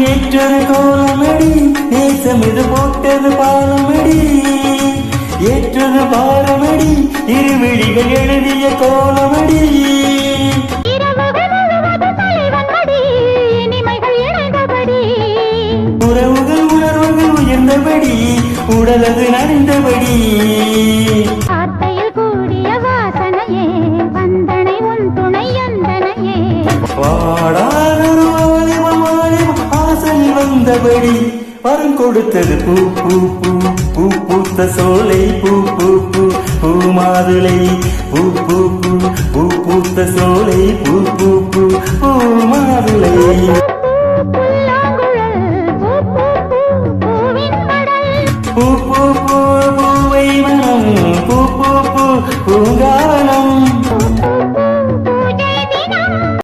ஏற்றது கோலமடி நேசம் இது போட்டது பாலமடி ஏற்றது பாலமடி இருவிழிகள் எழுதிய கோலமடி உறவுகள் உணர்வுகள் உயர்ந்தபடி உடலது நனைந்தபடி வாடாதொரு வாலிபம் ஆசையில் வந்தபடி வரம் கொடுத்தது பூ பூ பூ பூ பூத்த சோலை பூ பூ பூ பூ மாதுளை பூ பூ பூ பூ பூத்த சோலை பூ பூ